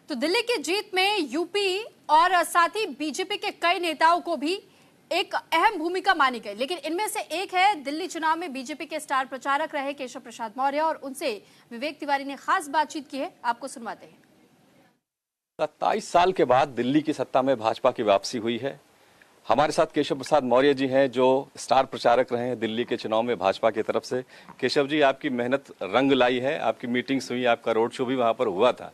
तो दिल्ली की जीत में यूपी और साथ ही बीजेपी के कई नेताओं को भी एक अहम भूमिका मानी गई, लेकिन इनमें से एक है दिल्ली चुनाव में बीजेपी के स्टार प्रचारक रहे केशव प्रसाद मौर्य, और उनसे विवेक तिवारी ने खास बातचीत की है। आपको सुनवाते हैं। 27 साल के बाद दिल्ली की सत्ता में भाजपा की वापसी हुई है। हमारे साथ केशव प्रसाद मौर्य जी हैं, जो स्टार प्रचारक रहे हैं दिल्ली के चुनाव में भाजपा की तरफ से। केशव जी, आपकी मेहनत रंग लाई है, आपकी मीटिंग्स हुई, आपका रोड शो भी वहां पर हुआ था।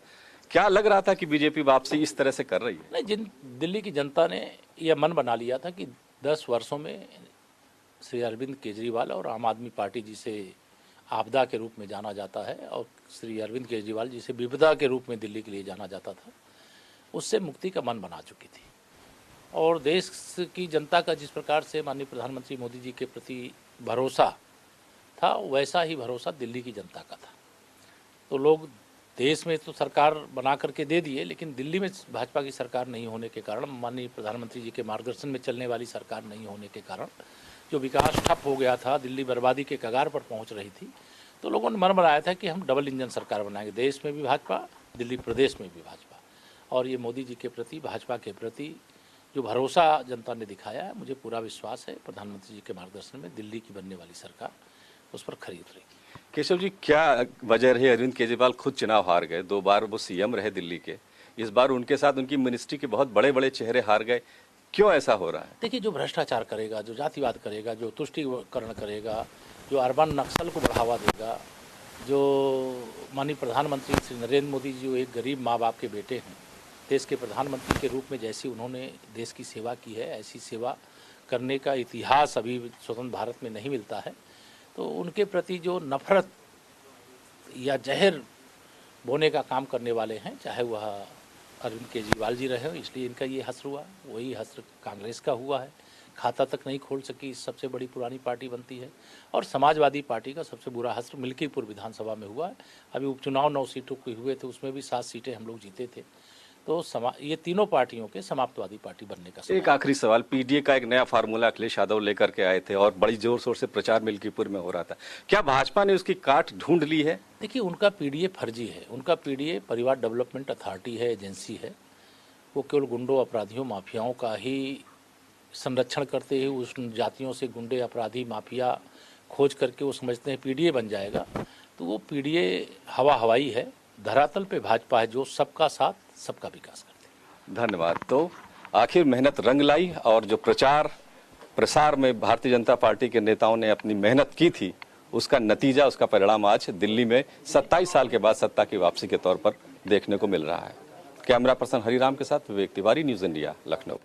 क्या लग रहा था कि बीजेपी वापसी इस तरह से कर रही है? नहीं, दिल्ली की जनता ने यह मन बना लिया था कि 10 वर्षों में श्री अरविंद केजरीवाल और आम आदमी पार्टी, जिसे आपदा के रूप में जाना जाता है, और श्री अरविंद केजरीवाल जिसे विपदा के रूप में दिल्ली के लिए जाना जाता था, उससे मुक्ति का मन बना चुकी थी। और देश की जनता का जिस प्रकार से माननीय प्रधानमंत्री मोदी जी के प्रति भरोसा था, वैसा ही भरोसा दिल्ली की जनता का था। तो लोग देश में तो सरकार बना करके दे दिए, लेकिन दिल्ली में भाजपा की सरकार नहीं होने के कारण, माननीय प्रधानमंत्री जी के मार्गदर्शन में चलने वाली सरकार नहीं होने के कारण जो विकास ठप हो गया था, दिल्ली बर्बादी के कगार पर पहुंच रही थी, तो लोगों ने मन बनाया था कि हम डबल इंजन सरकार बनाएंगे, देश में भी भाजपा, दिल्ली प्रदेश में भी भाजपा। और ये मोदी जी के प्रति, भाजपा के प्रति जो भरोसा जनता ने दिखाया है, मुझे पूरा विश्वास है प्रधानमंत्री जी के मार्गदर्शन में दिल्ली की बनने वाली सरकार उस पर खरी उतरेगी। केशव जी, क्या वजह रही? अरविंद केजरीवाल खुद चुनाव हार गए, 2 बार वो सीएम रहे दिल्ली के। इस बार उनके साथ उनकी मिनिस्ट्री के बहुत बड़े बड़े चेहरे हार गए। क्यों ऐसा हो रहा है? देखिए, जो भ्रष्टाचार करेगा, जो जातिवाद करेगा, जो तुष्टिकरण करेगा, जो अर्बन नक्सल को बढ़ावा देगा, जो माननीय प्रधानमंत्री श्री नरेंद्र मोदी जी जो एक गरीब माँ बाप के बेटे हैं, देश के प्रधानमंत्री के रूप में जैसी उन्होंने देश की सेवा की है, ऐसी सेवा करने का इतिहास अभी स्वतंत्र भारत में नहीं मिलता है। तो उनके प्रति जो नफरत या जहर बोने का काम करने वाले हैं, चाहे वह अरविंद केजरीवाल जी रहे हो, इसलिए इनका ये हश्र हुआ। वही हश्र कांग्रेस का हुआ है, खाता तक नहीं खोल सकी, सबसे बड़ी पुरानी पार्टी बनती है। और समाजवादी पार्टी का सबसे बुरा हश्र मिल्कीपुर विधानसभा में हुआ है। अभी उपचुनाव 9 सीटों के हुए थे, उसमें भी 7 सीटें हम लोग जीते थे। तो ये तीनों पार्टियों के समाप्तवादी पार्टी बनने का एक आखिरी सवाल, पीडीए का एक नया फार्मूला अखिलेश यादव लेकर के आए थे और बड़ी जोर शोर से प्रचार मिल्कीपुर में हो रहा था। क्या भाजपा ने उसकी काट ढूंढ ली है? देखिए, उनका पीडीए फर्जी है। उनका पीडीए परिवार डेवलपमेंट अथॉरिटी है, एजेंसी है। वो केवल गुंडों, अपराधियों, माफियाओं का ही संरक्षण करते हैं। उस जातियों से गुंडे, अपराधी, माफिया खोज करके वो समझते हैं पीडीए बन जाएगा। तो वो पीडीए हवाई है। धरातल पे भाजपा है जो सबका साथ, सबका विकास करते हैं। धन्यवाद। तो आखिर मेहनत रंग लाई, और जो प्रचार प्रसार में भारतीय जनता पार्टी के नेताओं ने अपनी मेहनत की थी, उसका नतीजा, उसका परिणाम आज दिल्ली में 27 साल के बाद सत्ता की वापसी के तौर पर देखने को मिल रहा है। कैमरा पर्सन हरिराम के साथ विवेक तिवारी, न्यूज़ इंडिया, लखनऊ।